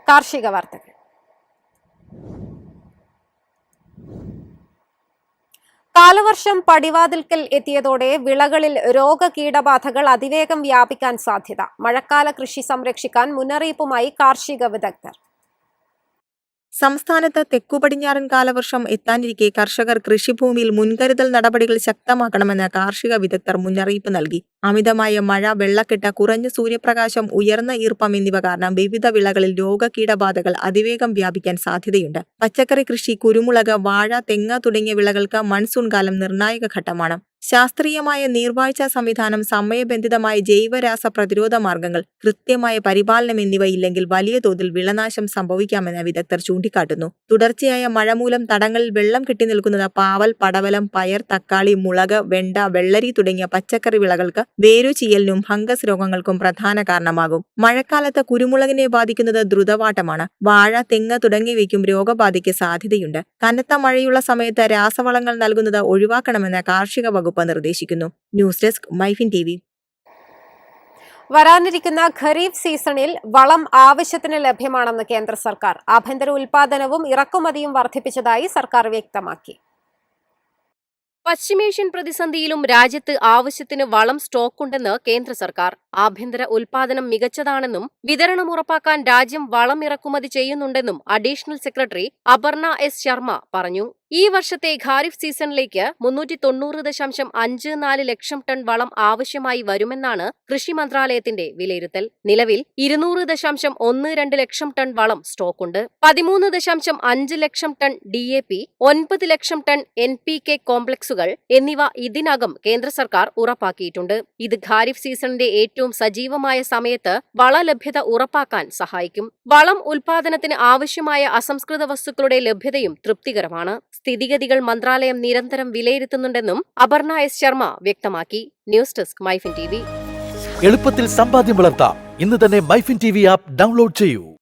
കാർഷിക വാർത്തകൾ. കാലവർഷം പടിവാതിൽക്കൽ എത്തിയതോടെ വിളകളിൽ രോഗകീടബാധകൾ അതിവേഗം വ്യാപിക്കാൻ സാധ്യത. മഴക്കാല കൃഷി സംരക്ഷിക്കാൻ മുന്നറിയിപ്പുമായി കാർഷിക വിദഗ്ധർ. സംസ്ഥാനത്ത് തെക്കുപടിഞ്ഞാറൻ കാലവർഷം എത്താനിരിക്കെ കർഷകർ കൃഷിഭൂമിയിൽ മുൻകരുതൽ നടപടികൾ ശക്തമാക്കണമെന്ന് കാർഷിക വിദഗ്ധർ മുന്നറിയിപ്പ് നൽകി. അമിതമായ മഴ, വെള്ളക്കെട്ട്, കുറഞ്ഞ സൂര്യപ്രകാശം, ഉയർന്ന ഈർപ്പം എന്നിവ കാരണം വിവിധ വിളകളിൽ രോഗകീടബാധകൾ അതിവേഗം വ്യാപിക്കാൻ സാധ്യതയുണ്ട്. പച്ചക്കറി കൃഷി, കുരുമുളക്, വാഴ, തെങ്ങ് തുടങ്ങിയ വിളകൾക്ക് മൺസൂൺ കാലം നിർണായക ഘട്ടമാണ്. ശാസ്ത്രീയമായ നീർവാഴ്ച സംവിധാനം, സമയബന്ധിതമായ ജൈവരാസ പ്രതിരോധ മാർഗങ്ങൾ, കൃത്യമായ പരിപാലനം എന്നിവ ഇല്ലെങ്കിൽ വലിയ തോതിൽ വിളനാശം സംഭവിക്കാമെന്ന് വിദഗ്ധർ ചൂണ്ടിക്കാട്ടുന്നു. തുടർച്ചയായ മഴ മൂലം തടങ്ങളിൽ വെള്ളം കെട്ടിനിൽക്കുന്നത് പാവൽ, പടവലം, പയർ, തക്കാളി, മുളക്, വെണ്ട, വെള്ളരി തുടങ്ങിയ പച്ചക്കറി വിളകൾക്ക് വേരുചീയലിനും ഫംഗസ് രോഗങ്ങൾക്കും പ്രധാന കാരണമാകും. മഴക്കാലത്ത് കുരുമുളകിനെ ബാധിക്കുന്നത് ദ്രുതവാട്ടമാണ്. വാഴ, തെങ്ങ് തുടങ്ങിയവയ്ക്കും രോഗബാധയ്ക്ക് സാധ്യതയുണ്ട്. കനത്ത മഴയുള്ള സമയത്ത് രാസവളങ്ങൾ നൽകുന്നത് ഒഴിവാക്കണമെന്ന് കാർഷിക വകുപ്പ് നിർദ്ദേശിക്കുന്നു. News desk MyFin TV. വരാനിരിക്കുന്ന ഖരീഫ് സീസണിൽ വളം ആവശ്യത്തിന് ലഭ്യമാണെന്ന് കേന്ദ്ര സർക്കാർ. ആഭ്യന്തര ഉൽപാദനവും ഇറക്കുമതിയും വർദ്ധിപ്പിച്ചതായി സർക്കാർ വ്യക്തമാക്കി. പശ്ചിമേഷ്യൻ പ്രതിസന്ധിയിലും രാജ്യത്ത് ആവശ്യത്തിന് വളം സ്റ്റോക്കുണ്ടെന്ന് കേന്ദ്ര സർക്കാർ. ആഭ്യന്തര ഉൽപാദനം മികച്ചതാണെന്നും വിതരണം ഉറപ്പാക്കാൻ രാജ്യം വളം ഇറക്കുമതി ചെയ്യുന്നുണ്ടെന്നും additional secretary Aparna S. Sharma പറഞ്ഞു. ഈ വർഷത്തെ ഖാരിഫ് സീസണിലേക്ക് 390.54 ലക്ഷം ടൺ വളം ആവശ്യമായി വരുമെന്നാണ് കൃഷി മന്ത്രാലയത്തിന്റെ വിലയിരുത്തൽ. നിലവിൽ 200.12 ലക്ഷം ടൺ വളം സ്റ്റോക്കുണ്ട്. 13.5 ലക്ഷം ടൺ DAP, 9 ലക്ഷം ടൺ NPK കോംപ്ലക്സുകൾ എന്നിവ ഇതിനകം കേന്ദ്ര സർക്കാർ ഉറപ്പാക്കിയിട്ടുണ്ട്. ഇത് ഖാരിഫ് സീസണിന്റെ ഏറ്റവും സജീവമായ സമയത്ത് വളലഭ്യത ഉറപ്പാക്കാൻ സഹായിക്കും. വളം ഉൽപാദനത്തിന് ആവശ്യമായ അസംസ്കൃത വസ്തുക്കളുടെ ലഭ്യതയും തൃപ്തികരമാണ്. സ്ഥിതിഗതികൾ മന്ത്രാലയം നിരന്തരം വിലയിരുത്തുന്നുണ്ടെന്നും അപർണ S. ശർമ്മ വ്യക്തമാക്കി. News desk MyFin TV. എളുപ്പത്തിൽ സമ്പാദ്യം വളർത്താം. ഇന്ന് തന്നെ മൈഫിൻ TV ആപ്പ് ഡൗൺലോഡ് ചെയ്യൂ.